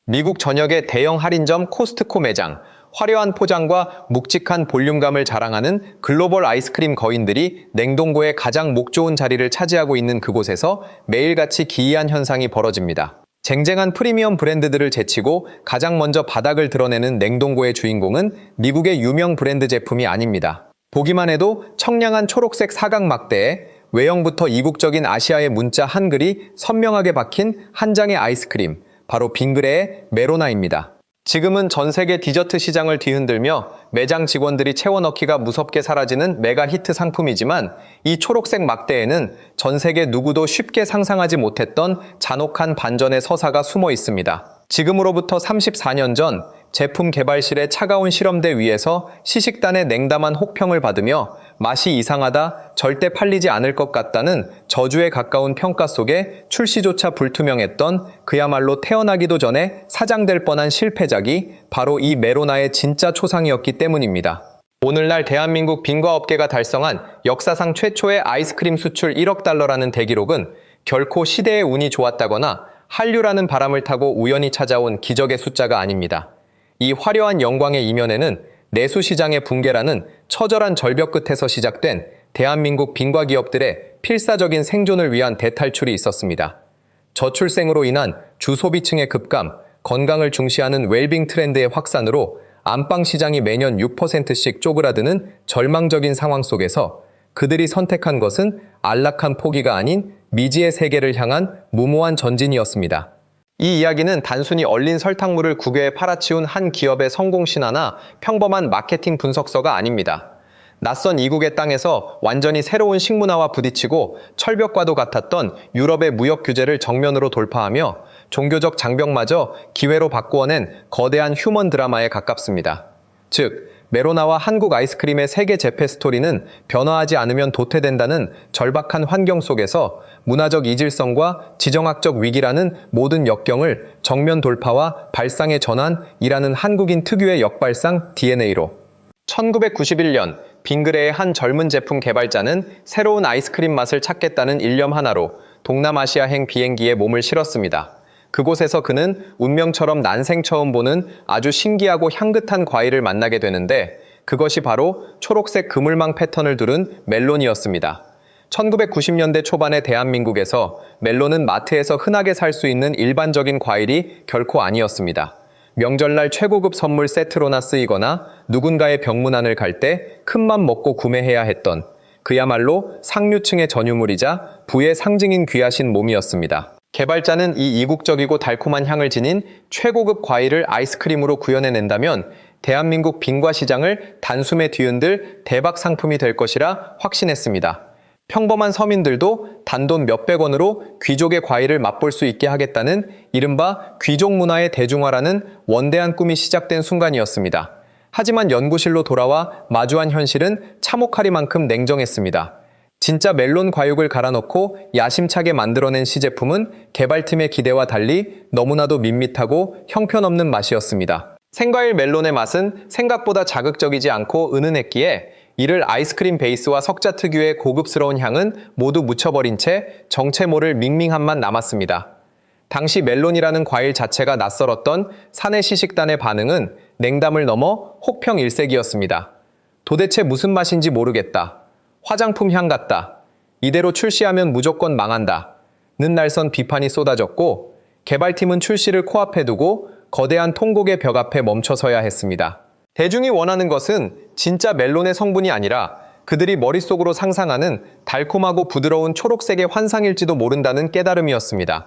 미국 전역의 대형 할인점 코스트코 매장, 화려한 포장과 묵직한 볼륨감을 자랑하는 글로벌 아이스크림 거인들이 냉동고에 가장 목 좋은 자리를 차지하고 있는 그곳에서 매일같이 기이한 현상이 벌어집니다. 쟁쟁한 프리미엄 브랜드들을 제치고 가장 먼저 바닥을 드러내는 냉동고의 주인공은 미국의 유명 브랜드 제품이 아닙니다. 보기만 해도 청량한 초록색 사각 막대에 외형부터 이국적인 아시아의 문자 한글이 선명하게 박힌 한 장의 아이스크림, 바로 빙그레의 메로나입니다. 지금은 전 세계 디저트 시장을 뒤흔들며 매장 직원들이 채워넣기가 무섭게 사라지는 메가 히트 상품이지만 이 초록색 막대에는 전 세계 누구도 쉽게 상상하지 못했던 잔혹한 반전의 서사가 숨어 있습니다. 지금으로부터 34년 전 제품 개발실의 차가운 실험대 위에서 시식단의 냉담한 혹평을 받으며 맛이 이상하다, 절대 팔리지 않을 것 같다는 저주에 가까운 평가 속에 출시조차 불투명했던 그야말로 태어나기도 전에 사장될 뻔한 실패작이 바로 이 메로나의 진짜 초상이었기 때문입니다. 오늘날 대한민국 빙과업계가 달성한 역사상 최초의 아이스크림 수출 1억 달러라는 대기록은 결코 시대의 운이 좋았다거나 한류라는 바람을 타고 우연히 찾아온 기적의 숫자가 아닙니다. 이 화려한 영광의 이면에는 내수시장의 붕괴라는 처절한 절벽 끝에서 시작된 대한민국 빙과 기업들의 필사적인 생존을 위한 대탈출이 있었습니다. 저출생으로 인한 주소비층의 급감, 건강을 중시하는 웰빙 트렌드의 확산으로 안방 시장이 매년 6%씩 쪼그라드는 절망적인 상황 속에서 그들이 선택한 것은 안락한 포기가 아닌 미지의 세계를 향한 무모한 전진이었습니다. 이 이야기는 단순히 얼린 설탕물을 국외에 팔아치운 한 기업의 성공 신화나 평범한 마케팅 분석서가 아닙니다. 낯선 이국의 땅에서 완전히 새로운 식문화와 부딪히고 철벽과도 같았던 유럽의 무역 규제를 정면으로 돌파하며 종교적 장벽마저 기회로 바꾸어낸 거대한 휴먼 드라마에 가깝습니다. 즉, 메로나와 한국 아이스크림의 세계 재패 스토리는 변화하지 않으면 도태된다는 절박한 환경 속에서 문화적 이질성과 지정학적 위기라는 모든 역경을 정면 돌파와 발상의 전환이라는 한국인 특유의 역발상 DNA로 1991년 빙그레의 한 젊은 제품 개발자는 새로운 아이스크림 맛을 찾겠다는 일념 하나로 동남아시아행 비행기에 몸을 실었습니다. 그곳에서 그는 운명처럼 난생 처음 보는 아주 신기하고 향긋한 과일을 만나게 되는데 그것이 바로 초록색 그물망 패턴을 두른 멜론이었습니다. 1990년대 초반의 대한민국에서 멜론은 마트에서 흔하게 살 수 있는 일반적인 과일이 결코 아니었습니다. 명절날 최고급 선물 세트로나 쓰이거나 누군가의 병문안을 갈 때 큰맘 먹고 구매해야 했던 그야말로 상류층의 전유물이자 부의 상징인 귀하신 몸이었습니다. 개발자는 이 이국적이고 달콤한 향을 지닌 최고급 과일을 아이스크림으로 구현해낸다면 대한민국 빙과 시장을 단숨에 뒤흔들 대박 상품이 될 것이라 확신했습니다. 평범한 서민들도 단돈 몇백 원으로 귀족의 과일을 맛볼 수 있게 하겠다는 이른바 귀족 문화의 대중화라는 원대한 꿈이 시작된 순간이었습니다. 하지만 연구실로 돌아와 마주한 현실은 참혹하리만큼 냉정했습니다. 진짜 멜론 과육을 갈아넣고 야심차게 만들어낸 시제품은 개발팀의 기대와 달리 너무나도 밋밋하고 형편없는 맛이었습니다. 생과일 멜론의 맛은 생각보다 자극적이지 않고 은은했기에 이를 아이스크림 베이스와 석자 특유의 고급스러운 향은 모두 묻혀버린 채 정체 모를 밍밍한 맛 남았습니다. 당시 멜론이라는 과일 자체가 낯설었던 사내 시식단의 반응은 냉담을 넘어 혹평일색이었습니다. 도대체 무슨 맛인지 모르겠다. 화장품 향 같다. 이대로 출시하면 무조건 망한다. 는 날선 비판이 쏟아졌고 개발팀은 출시를 코앞에 두고 거대한 통곡의 벽 앞에 멈춰서야 했습니다. 대중이 원하는 것은 진짜 멜론의 성분이 아니라 그들이 머릿속으로 상상하는 달콤하고 부드러운 초록색의 환상일지도 모른다는 깨달음이었습니다.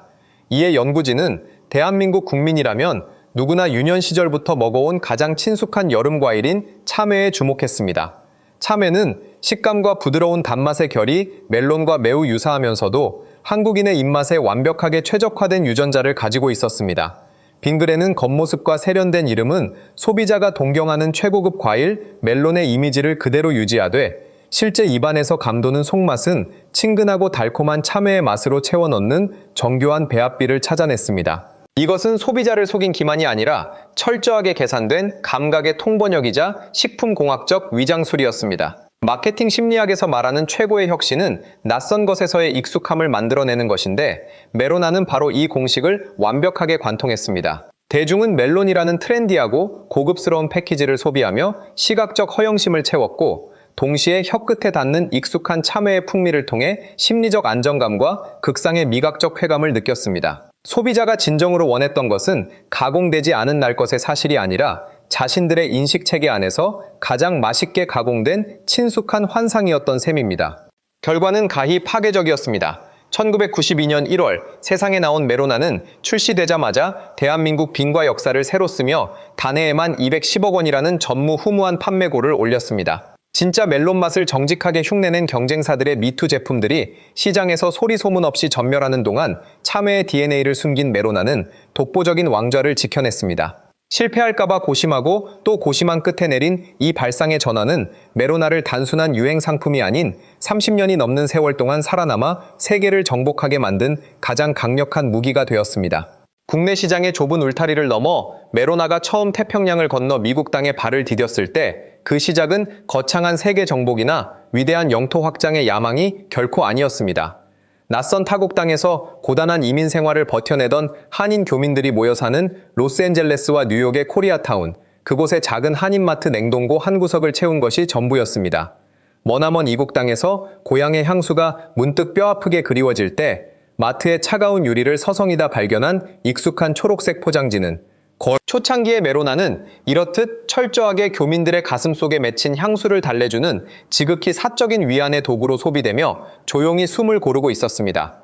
이에 연구진은 대한민국 국민이라면 누구나 유년 시절부터 먹어온 가장 친숙한 여름 과일인 참외에 주목했습니다. 참외는 식감과 부드러운 단맛의 결이 멜론과 매우 유사하면서도 한국인의 입맛에 완벽하게 최적화된 유전자를 가지고 있었습니다. 빙그레는 겉모습과 세련된 이름은 소비자가 동경하는 최고급 과일 멜론의 이미지를 그대로 유지하되 실제 입안에서 감도는 속맛은 친근하고 달콤한 참외의 맛으로 채워넣는 정교한 배합비를 찾아냈습니다. 이것은 소비자를 속인 기만이 아니라 철저하게 계산된 감각의 통번역이자 식품공학적 위장술이었습니다. 마케팅 심리학에서 말하는 최고의 혁신은 낯선 것에서의 익숙함을 만들어내는 것인데 메로나는 바로 이 공식을 완벽하게 관통했습니다. 대중은 멜론이라는 트렌디하고 고급스러운 패키지를 소비하며 시각적 허영심을 채웠고, 동시에 혀끝에 닿는 익숙한 참외의 풍미를 통해 심리적 안정감과 극상의 미각적 쾌감을 느꼈습니다. 소비자가 진정으로 원했던 것은 가공되지 않은 날 것의 사실이 아니라 자신들의 인식체계 안에서 가장 맛있게 가공된 친숙한 환상이었던 셈입니다. 결과는 가히 파괴적이었습니다. 1992년 1월 세상에 나온 메로나는 출시되자마자 대한민국 빙과 역사를 새로 쓰며 단해에만 210억 원이라는 전무후무한 판매고를 올렸습니다. 진짜 멜론 맛을 정직하게 흉내낸 경쟁사들의 미투 제품들이 시장에서 소리 소문 없이 전멸하는 동안 참외의 DNA를 숨긴 메로나는 독보적인 왕좌를 지켜냈습니다. 실패할까봐 고심하고 또 고심한 끝에 내린 이 발상의 전환은 메로나를 단순한 유행 상품이 아닌 30년이 넘는 세월 동안 살아남아 세계를 정복하게 만든 가장 강력한 무기가 되었습니다. 국내 시장의 좁은 울타리를 넘어 메로나가 처음 태평양을 건너 미국 땅에 발을 디뎠을 때 그 시작은 거창한 세계 정복이나 위대한 영토 확장의 야망이 결코 아니었습니다. 낯선 타국 땅에서 고단한 이민 생활을 버텨내던 한인 교민들이 모여 사는 로스앤젤레스와 뉴욕의 코리아타운, 그곳에 작은 한인마트 냉동고 한 구석을 채운 것이 전부였습니다. 머나먼 이국 땅에서 고향의 향수가 문득 뼈아프게 그리워질 때 마트의 차가운 유리를 서성이다 발견한 익숙한 초록색 포장지는 초창기의 메로나는 이렇듯 철저하게 교민들의 가슴 속에 맺힌 향수를 달래주는 지극히 사적인 위안의 도구로 소비되며 조용히 숨을 고르고 있었습니다.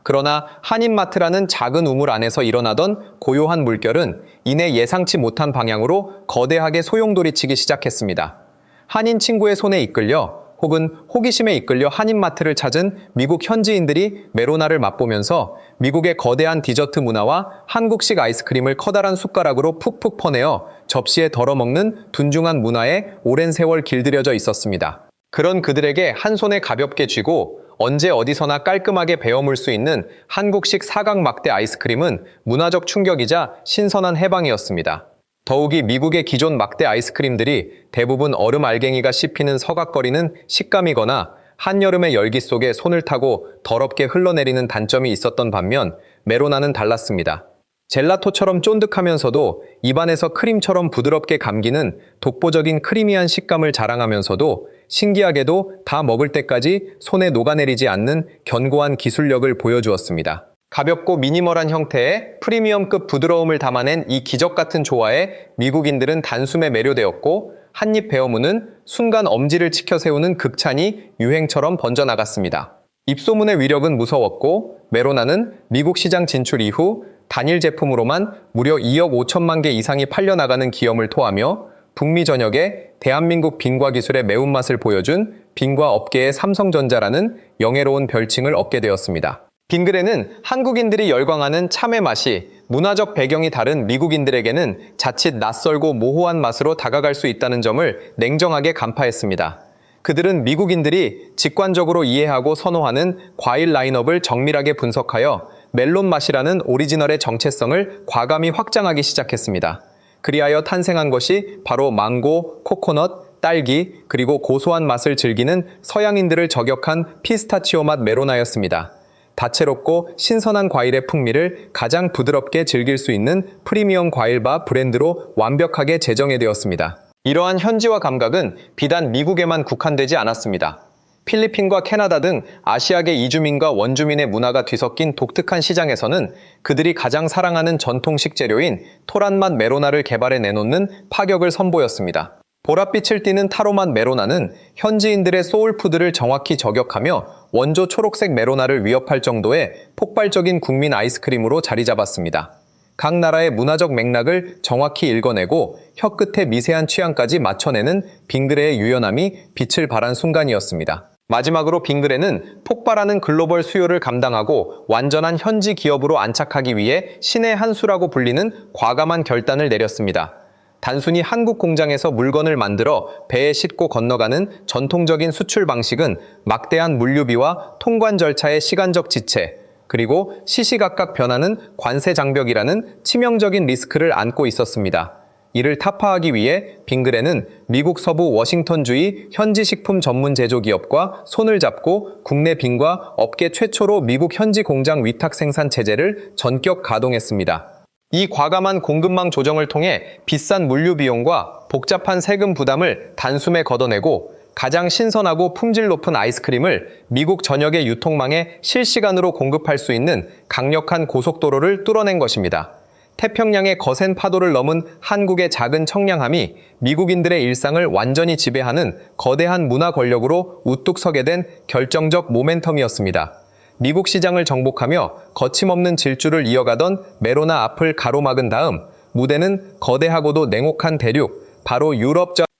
그러나 한인마트라는 작은 우물 안에서 일어나던 고요한 물결은 이내 예상치 못한 방향으로 거대하게 소용돌이치기 시작했습니다. 한인 친구의 손에 이끌려 혹은 호기심에 이끌려 한인마트를 찾은 미국 현지인들이 메로나를 맛보면서 미국의 거대한 디저트 문화와 한국식 아이스크림을 커다란 숟가락으로 푹푹 퍼내어 접시에 덜어먹는 둔중한 문화에 오랜 세월 길들여져 있었습니다. 그런 그들에게 한 손에 가볍게 쥐고 언제 어디서나 깔끔하게 베어물 수 있는 한국식 사각 막대 아이스크림은 문화적 충격이자 신선한 해방이었습니다. 더욱이 미국의 기존 막대 아이스크림들이 대부분 얼음 알갱이가 씹히는 서각거리는 식감이거나 한여름의 열기 속에 손을 타고 더럽게 흘러내리는 단점이 있었던 반면 메로나는 달랐습니다. 젤라토처럼 쫀득하면서도 입안에서 크림처럼 부드럽게 감기는 독보적인 크리미한 식감을 자랑하면서도 신기하게도 다 먹을 때까지 손에 녹아내리지 않는 견고한 기술력을 보여주었습니다. 가볍고 미니멀한 형태의 프리미엄급 부드러움을 담아낸 이 기적같은 조화에 미국인들은 단숨에 매료되었고 한입 베어무는 순간 엄지를 치켜 세우는 극찬이 유행처럼 번져나갔습니다. 입소문의 위력은 무서웠고 메로나는 미국 시장 진출 이후 단일 제품으로만 무려 2억 5천만 개 이상이 팔려나가는 기염을 토하며 북미 전역에 대한민국 빙과 기술의 매운맛을 보여준 빙과 업계의 삼성전자라는 영예로운 별칭을 얻게 되었습니다. 빙그레는 한국인들이 열광하는 참외 맛이 문화적 배경이 다른 미국인들에게는 자칫 낯설고 모호한 맛으로 다가갈 수 있다는 점을 냉정하게 간파했습니다. 그들은 미국인들이 직관적으로 이해하고 선호하는 과일 라인업을 정밀하게 분석하여 멜론 맛이라는 오리지널의 정체성을 과감히 확장하기 시작했습니다. 그리하여 탄생한 것이 바로 망고, 코코넛, 딸기, 그리고 고소한 맛을 즐기는 서양인들을 저격한 피스타치오 맛 메로나였습니다. 다채롭고 신선한 과일의 풍미를 가장 부드럽게 즐길 수 있는 프리미엄 과일바 브랜드로 완벽하게 재정해되었습니다. 이러한 현지화 감각은 비단 미국에만 국한되지 않았습니다. 필리핀과 캐나다 등 아시아계 이주민과 원주민의 문화가 뒤섞인 독특한 시장에서는 그들이 가장 사랑하는 전통 식재료인 토란맛 메로나를 개발해 내놓는 파격을 선보였습니다. 보랏빛을 띠는 타로맛 메로나는 현지인들의 소울푸드를 정확히 저격하며 원조 초록색 메로나를 위협할 정도의 폭발적인 국민 아이스크림으로 자리 잡았습니다. 각 나라의 문화적 맥락을 정확히 읽어내고 혀끝의 미세한 취향까지 맞춰내는 빙그레의 유연함이 빛을 발한 순간이었습니다. 마지막으로 빙그레는 폭발하는 글로벌 수요를 감당하고 완전한 현지 기업으로 안착하기 위해 신의 한 수라고 불리는 과감한 결단을 내렸습니다. 단순히 한국 공장에서 물건을 만들어 배에 싣고 건너가는 전통적인 수출 방식은 막대한 물류비와 통관 절차의 시간적 지체, 그리고 시시각각 변하는 관세 장벽이라는 치명적인 리스크를 안고 있었습니다. 이를 타파하기 위해 빙그레는 미국 서부 워싱턴주의 현지 식품 전문 제조기업과 손을 잡고 국내 빙과 업계 최초로 미국 현지 공장 위탁 생산 체제를 전격 가동했습니다. 이 과감한 공급망 조정을 통해 비싼 물류 비용과 복잡한 세금 부담을 단숨에 걷어내고 가장 신선하고 품질 높은 아이스크림을 미국 전역의 유통망에 실시간으로 공급할 수 있는 강력한 고속도로를 뚫어낸 것입니다. 태평양의 거센 파도를 넘은 한국의 작은 청량함이 미국인들의 일상을 완전히 지배하는 거대한 문화 권력으로 우뚝 서게 된 결정적 모멘텀이었습니다. 미국 시장을 정복하며 거침없는 질주를 이어가던 메로나 앞을 가로막은 다음 무대는 거대하고도 냉혹한 대륙, 바로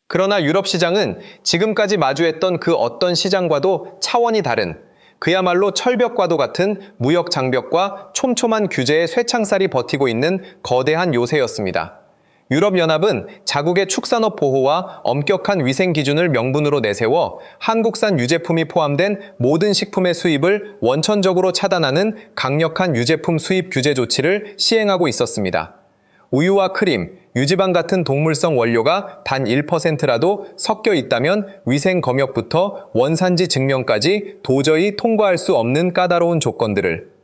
그러나 유럽 시장은 지금까지 마주했던 그 어떤 시장과도 차원이 다른 그야말로 철벽과도 같은 무역 장벽과 촘촘한 규제의 쇠창살이 버티고 있는 거대한 요새였습니다. 유럽연합은 자국의 축산업 보호와 엄격한 위생 기준을 명분으로 내세워 한국산 유제품이 포함된 모든 식품의 수입을 원천적으로 차단하는 강력한 유제품 수입 규제 조치를 시행하고 있었습니다. 우유와 크림, 유지방 같은 동물성 원료가 단 1%라도 섞여 있다면 위생 검역부터 원산지 증명까지 도저히 통과할 수 없는 까다로운 조건들을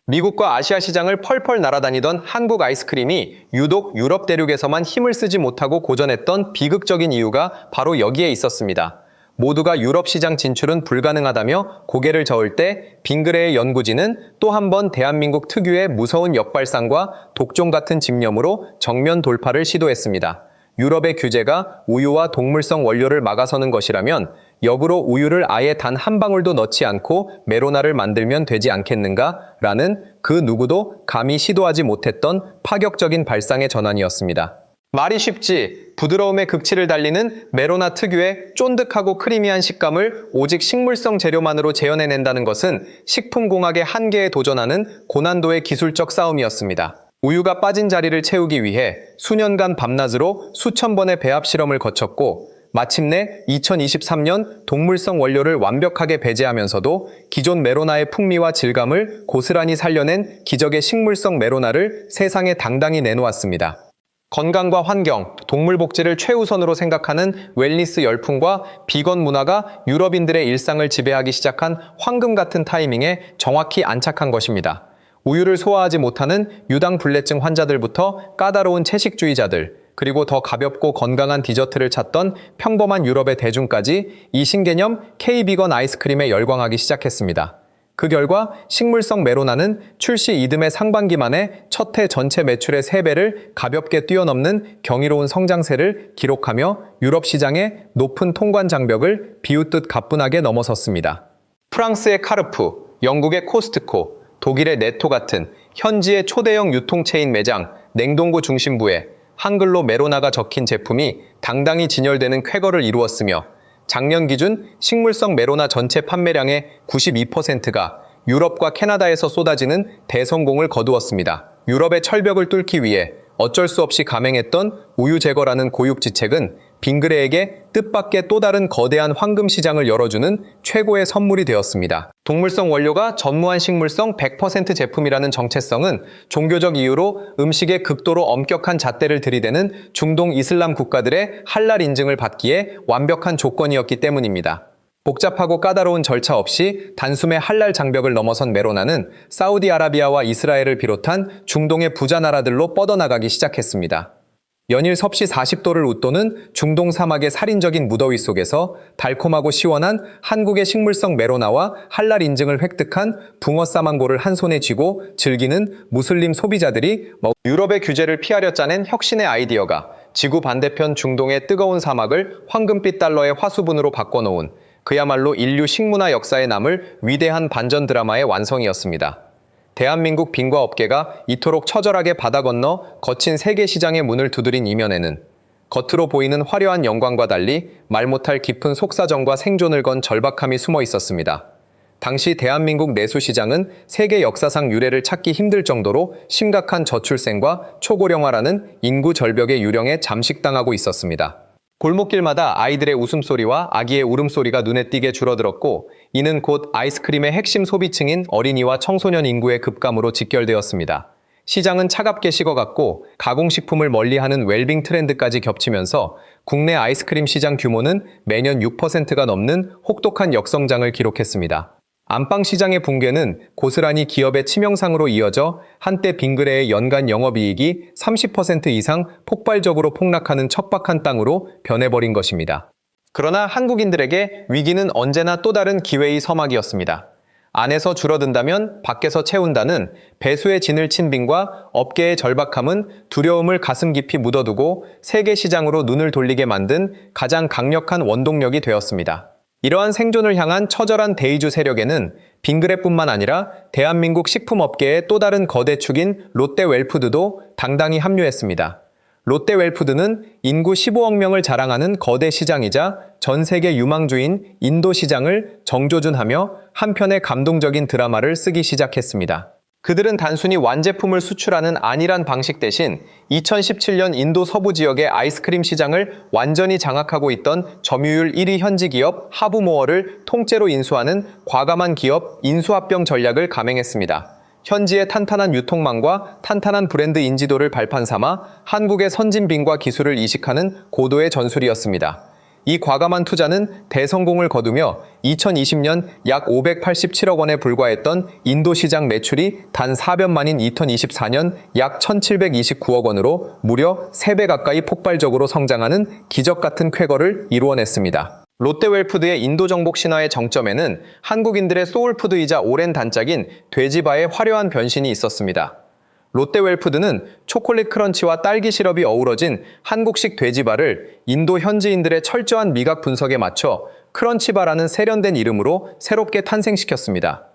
미국과 아시아 시장을 펄펄 날아다니던 한국 아이스크림이 유독 유럽 대륙에서만 힘을 쓰지 못하고 고전했던 비극적인 이유가 바로 여기에 있었습니다. 모두가 유럽 시장 진출은 불가능하다며 고개를 저을 때 빙그레의 연구진은 또 한 번 대한민국 특유의 무서운 역발상과 독종 같은 집념으로 정면 돌파를 시도했습니다. 유럽의 규제가 우유와 동물성 원료를 막아서는 것이라면 역으로 우유를 아예 단 한 방울도 넣지 않고 메로나를 만들면 되지 않겠는가? 라는 그 누구도 감히 시도하지 못했던 파격적인 발상의 전환이었습니다. 말이 쉽지 부드러움의 극치를 달리는 메로나 특유의 쫀득하고 크리미한 식감을 오직 식물성 재료만으로 재현해낸다는 것은 식품공학의 한계에 도전하는 고난도의 기술적 싸움이었습니다. 우유가 빠진 자리를 채우기 위해 수년간 밤낮으로 수천 번의 배합 실험을 거쳤고 마침내 2023년 동물성 원료를 완벽하게 배제하면서도 기존 메로나의 풍미와 질감을 고스란히 살려낸 기적의 식물성 메로나를 세상에 당당히 내놓았습니다. 건강과 환경, 동물 복지를 최우선으로 생각하는 웰니스 열풍과 비건 문화가 유럽인들의 일상을 지배하기 시작한 황금 같은 타이밍에 정확히 안착한 것입니다. 우유를 소화하지 못하는 유당불내증 환자들부터 까다로운 채식주의자들, 그리고 더 가볍고 건강한 디저트를 찾던 평범한 유럽의 대중까지 이 신개념 K-비건 아이스크림에 열광하기 시작했습니다. 그 결과 식물성 메로나는 출시 이듬해 상반기 만에 첫 해 전체 매출의 3배를 가볍게 뛰어넘는 경이로운 성장세를 기록하며 유럽 시장의 높은 통관 장벽을 비웃듯 가뿐하게 넘어섰습니다. 프랑스의 카르푸, 영국의 코스트코, 독일의 네토 같은 현지의 초대형 유통체인 매장, 냉동고 중심부에 한글로 메로나가 적힌 제품이 당당히 진열되는 쾌거를 이루었으며 작년 기준 식물성 메로나 전체 판매량의 92%가 유럽과 캐나다에서 쏟아지는 대성공을 거두었습니다. 유럽의 철벽을 뚫기 위해 어쩔 수 없이 감행했던 우유 제거라는 고육지책은 빙그레에게 뜻밖의 또 다른 거대한 황금 시장을 열어주는 최고의 선물이 되었습니다. 동물성 원료가 전무한 식물성 100% 제품이라는 정체성은 종교적 이유로 음식에 극도로 엄격한 잣대를 들이대는 중동 이슬람 국가들의 할랄 인증을 받기에 완벽한 조건이었기 때문입니다. 복잡하고 까다로운 절차 없이 단숨에 할랄 장벽을 넘어선 메로나는 사우디아라비아와 이스라엘을 비롯한 중동의 부자 나라들로 뻗어나가기 시작했습니다. 연일 섭씨 40도를 웃도는 중동 사막의 살인적인 무더위 속에서 달콤하고 시원한 한국의 식물성 메로나와 할랄 인증을 획득한 붕어 싸망고를 한 손에 쥐고 즐기는 무슬림 소비자들이 유럽의 규제를 피하려 짜낸 혁신의 아이디어가 지구 반대편 중동의 뜨거운 사막을 황금빛 달러의 화수분으로 바꿔놓은 그야말로 인류 식문화 역사에 남을 위대한 반전 드라마의 완성이었습니다. 대한민국 빈과 업계가 이토록 처절하게 바다 건너 거친 세계 시장의 문을 두드린 이면에는 겉으로 보이는 화려한 영광과 달리 말 못할 깊은 속사정과 생존을 건 절박함이 숨어 있었습니다. 당시 대한민국 내수시장은 세계 역사상 유례를 찾기 힘들 정도로 심각한 저출생과 초고령화라는 인구 절벽의 유령에 잠식당하고 있었습니다. 골목길마다 아이들의 웃음소리와 아기의 울음소리가 눈에 띄게 줄어들었고 이는 곧 아이스크림의 핵심 소비층인 어린이와 청소년 인구의 급감으로 직결되었습니다. 시장은 차갑게 식어갔고 가공식품을 멀리하는 웰빙 트렌드까지 겹치면서 국내 아이스크림 시장 규모는 매년 6%가 넘는 혹독한 역성장을 기록했습니다. 안방 시장의 붕괴는 고스란히 기업의 치명상으로 이어져 한때 빙그레의 연간 영업이익이 30% 이상 폭발적으로 폭락하는 척박한 땅으로 변해버린 것입니다. 그러나 한국인들에게 위기는 언제나 또 다른 기회의 서막이었습니다. 안에서 줄어든다면 밖에서 채운다는 배수의 진을 친 빙과 업계의 절박함은 두려움을 가슴 깊이 묻어두고 세계 시장으로 눈을 돌리게 만든 가장 강력한 원동력이 되었습니다. 이러한 생존을 향한 처절한 대이주 세력에는 빙그레뿐만 아니라 대한민국 식품업계의 또 다른 거대 축인 롯데웰푸드도 당당히 합류했습니다. 롯데웰푸드는 인구 15억 명을 자랑하는 거대 시장이자 전 세계 유망주인 인도 시장을 정조준하며 한편의 감동적인 드라마를 쓰기 시작했습니다. 그들은 단순히 완제품을 수출하는 안일한 방식 대신 2017년 인도 서부 지역의 아이스크림 시장을 완전히 장악하고 있던 점유율 1위 현지 기업 하브모어를 통째로 인수하는 과감한 기업 인수합병 전략을 감행했습니다. 현지의 탄탄한 유통망과 탄탄한 브랜드 인지도를 발판 삼아 한국의 선진빙과 기술을 이식하는 고도의 전술이었습니다. 이 과감한 투자는 대성공을 거두며 2020년 약 587억 원에 불과했던 인도 시장 매출이 단 4년 만인 2024년 약 1729억 원으로 무려 3배 가까이 폭발적으로 성장하는 기적 같은 쾌거를 이루어냈습니다. 롯데웰푸드의 인도 정복 신화의 정점에는 한국인들의 소울푸드이자 오랜 단짝인 돼지바의 화려한 변신이 있었습니다. 롯데웰푸드는 초콜릿 크런치와 딸기 시럽이 어우러진 한국식 돼지바를 인도 현지인들의 철저한 미각 분석에 맞춰 크런치바라는 세련된 이름으로 새롭게 탄생시켰습니다.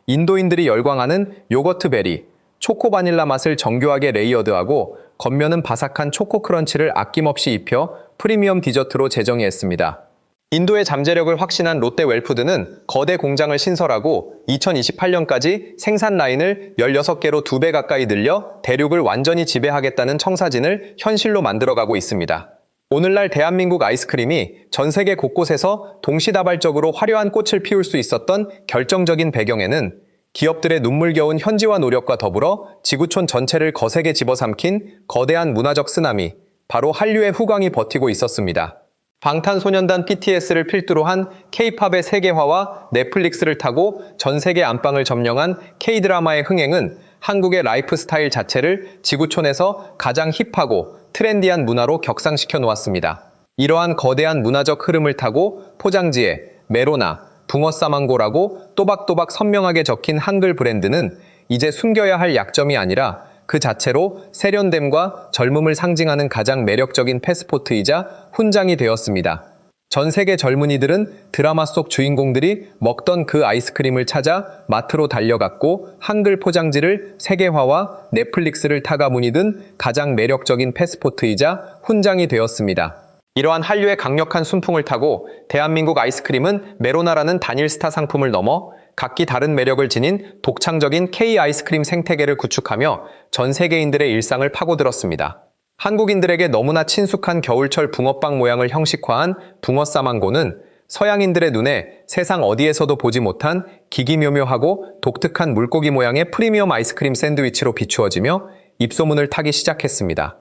인도인들이 열광하는 요거트 베리, 초코 바닐라 맛을 정교하게 레이어드하고 겉면은 바삭한 초코 크런치를 아낌없이 입혀 프리미엄 디저트로 재정의했습니다. 인도의 잠재력을 확신한 롯데웰푸드는 거대 공장을 신설하고 2028년까지 생산 라인을 16개로 2배 가까이 늘려 대륙을 완전히 지배하겠다는 청사진을 현실로 만들어가고 있습니다. 오늘날 대한민국 아이스크림이 전 세계 곳곳에서 동시다발적으로 화려한 꽃을 피울 수 있었던 결정적인 배경에는 기업들의 눈물겨운 현지화 노력과 더불어 지구촌 전체를 거세게 집어삼킨 거대한 문화적 쓰나미, 바로 한류의 후광이 버티고 있었습니다. 방탄소년단 BTS를 필두로 한 K-팝의 세계화와 넷플릭스를 타고 전 세계 안방을 점령한 K-드라마의 흥행은 한국의 라이프 스타일 자체를 지구촌에서 가장 힙하고 트렌디한 문화로 격상시켜 놓았습니다. 이러한 거대한 문화적 흐름을 타고 포장지에 메로나, 붕어싸망고라고 또박또박 선명하게 적힌 한글 브랜드는 이제 숨겨야 할 약점이 아니라 그 자체로 세련됨과 젊음을 상징하는 가장 매력적인 패스포트이자 훈장이 되었습니다. 전 세계 젊은이들은 드라마 속 주인공들이 먹던 그 아이스크림을 찾아 마트로 달려갔고 한글 포장지를 세계화와 넷플릭스를 타가 문의든 가장 매력적인 패스포트이자 훈장이 되었습니다. 이러한 한류의 강력한 순풍을 타고 대한민국 아이스크림은 메로나라는 단일 스타 상품을 넘어 각기 다른 매력을 지닌 독창적인 K 아이스크림 생태계를 구축하며 전 세계인들의 일상을 파고들었습니다. 한국인들에게 너무나 친숙한 겨울철 붕어빵 모양을 형식화한 붕어싸망고는 서양인들의 눈에 세상 어디에서도 보지 못한 기기묘묘하고 독특한 물고기 모양의 프리미엄 아이스크림 샌드위치로 비추어지며 입소문을 타기 시작했습니다.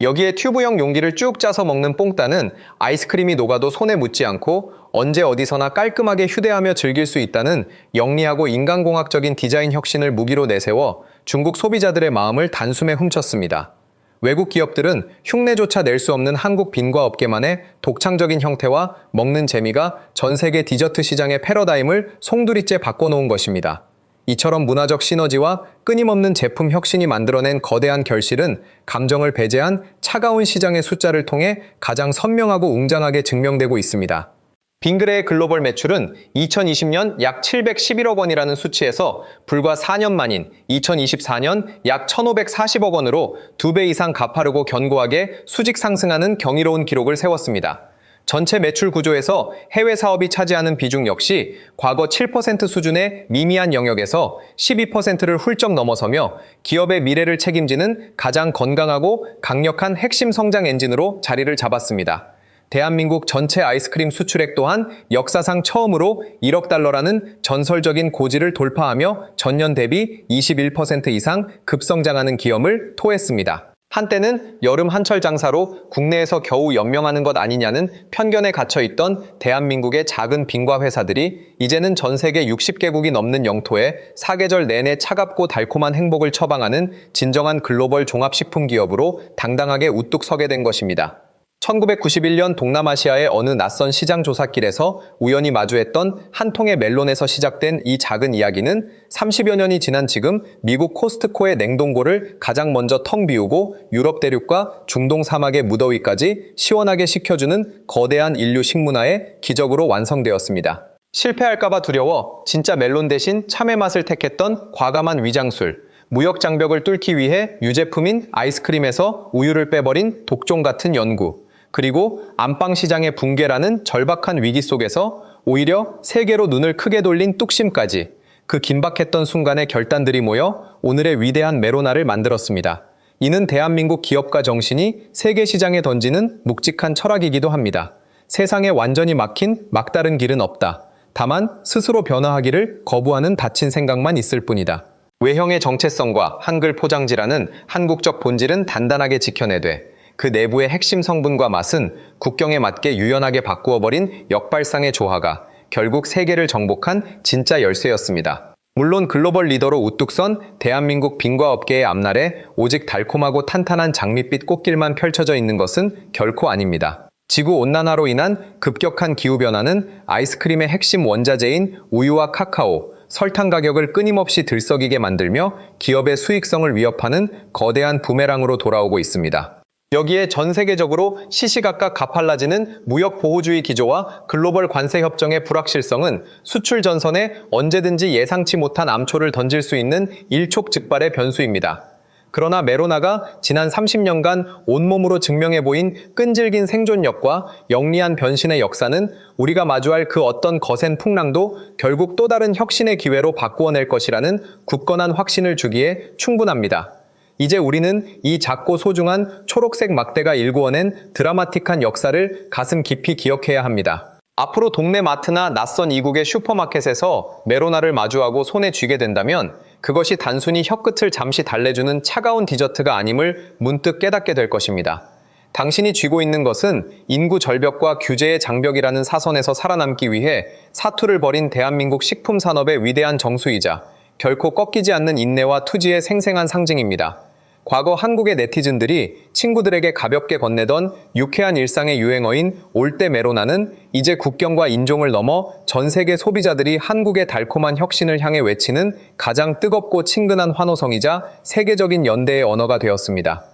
여기에 튜브형 용기를 쭉 짜서 먹는 뽕따는 아이스크림이 녹아도 손에 묻지 않고 언제 어디서나 깔끔하게 휴대하며 즐길 수 있다는 영리하고 인간공학적인 디자인 혁신을 무기로 내세워 중국 소비자들의 마음을 단숨에 훔쳤습니다. 외국 기업들은 흉내조차 낼 수 없는 한국 빈과 업계만의 독창적인 형태와 먹는 재미가 전 세계 디저트 시장의 패러다임을 송두리째 바꿔놓은 것입니다. 이처럼 문화적 시너지와 끊임없는 제품 혁신이 만들어낸 거대한 결실은 감정을 배제한 차가운 시장의 숫자를 통해 가장 선명하고 웅장하게 증명되고 있습니다. 빙그레의 글로벌 매출은 2020년 약 711억 원이라는 수치에서 불과 4년 만인 2024년 약 1,540억 원으로 2배 이상 가파르고 견고하게 수직 상승하는 경이로운 기록을 세웠습니다. 전체 매출 구조에서 해외 사업이 차지하는 비중 역시 과거 7% 수준의 미미한 영역에서 12%를 훌쩍 넘어서며 기업의 미래를 책임지는 가장 건강하고 강력한 핵심 성장 엔진으로 자리를 잡았습니다. 대한민국 전체 아이스크림 수출액 또한 역사상 처음으로 1억 달러라는 전설적인 고지를 돌파하며 전년 대비 21% 이상 급성장하는 기염을 토했습니다. 한때는 여름 한철 장사로 국내에서 겨우 연명하는 것 아니냐는 편견에 갇혀있던 대한민국의 작은 빈과 회사들이 이제는 전 세계 60개국이 넘는 영토에 사계절 내내 차갑고 달콤한 행복을 처방하는 진정한 글로벌 종합식품 기업으로 당당하게 우뚝 서게 된 것입니다. 1991년 동남아시아의 어느 낯선 시장 조사길에서 우연히 마주했던 한 통의 멜론에서 시작된 이 작은 이야기는 30여 년이 지난 지금 미국 코스트코의 냉동고를 가장 먼저 텅 비우고 유럽 대륙과 중동 사막의 무더위까지 시원하게 식혀주는 거대한 인류 식문화의 기적으로 완성되었습니다. 실패할까봐 두려워 진짜 멜론 대신 참외 맛을 택했던 과감한 위장술, 무역 장벽을 뚫기 위해 유제품인 아이스크림에서 우유를 빼버린 독종 같은 연구, 그리고 안방 시장의 붕괴라는 절박한 위기 속에서 오히려 세계로 눈을 크게 돌린 뚝심까지 그 긴박했던 순간의 결단들이 모여 오늘의 위대한 메로나를 만들었습니다. 이는 대한민국 기업가 정신이 세계 시장에 던지는 묵직한 철학이기도 합니다. 세상에 완전히 막힌 막다른 길은 없다. 다만 스스로 변화하기를 거부하는 닫힌 생각만 있을 뿐이다. 외형의 정체성과 한글 포장지라는 한국적 본질은 단단하게 지켜내되 그 내부의 핵심 성분과 맛은 국경에 맞게 유연하게 바꾸어버린 역발상의 조화가 결국 세계를 정복한 진짜 열쇠였습니다. 물론 글로벌 리더로 우뚝 선 대한민국 빈과 업계의 앞날에 오직 달콤하고 탄탄한 장밋빛 꽃길만 펼쳐져 있는 것은 결코 아닙니다. 지구온난화로 인한 급격한 기후변화는 아이스크림의 핵심 원자재인 우유와 카카오, 설탕 가격을 끊임없이 들썩이게 만들며 기업의 수익성을 위협하는 거대한 부메랑으로 돌아오고 있습니다. 여기에 전 세계적으로 시시각각 가팔라지는 무역 보호주의 기조와 글로벌 관세 협정의 불확실성은 수출 전선에 언제든지 예상치 못한 암초를 던질 수 있는 일촉즉발의 변수입니다. 그러나 메로나가 지난 30년간 온몸으로 증명해 보인 끈질긴 생존력과 영리한 변신의 역사는 우리가 마주할 그 어떤 거센 풍랑도 결국 또 다른 혁신의 기회로 바꾸어낼 것이라는 굳건한 확신을 주기에 충분합니다. 이제 우리는 이 작고 소중한 초록색 막대가 일구어낸 드라마틱한 역사를 가슴 깊이 기억해야 합니다. 앞으로 동네 마트나 낯선 이국의 슈퍼마켓에서 메로나를 마주하고 손에 쥐게 된다면 그것이 단순히 혀끝을 잠시 달래주는 차가운 디저트가 아님을 문득 깨닫게 될 것입니다. 당신이 쥐고 있는 것은 인구 절벽과 규제의 장벽이라는 사선에서 살아남기 위해 사투를 벌인 대한민국 식품 산업의 위대한 정수이자 결코 꺾이지 않는 인내와 투지의 생생한 상징입니다. 과거 한국의 네티즌들이 친구들에게 가볍게 건네던 유쾌한 일상의 유행어인 올때 메로나는 이제 국경과 인종을 넘어 전 세계 소비자들이 한국의 달콤한 혁신을 향해 외치는 가장 뜨겁고 친근한 환호성이자 세계적인 연대의 언어가 되었습니다.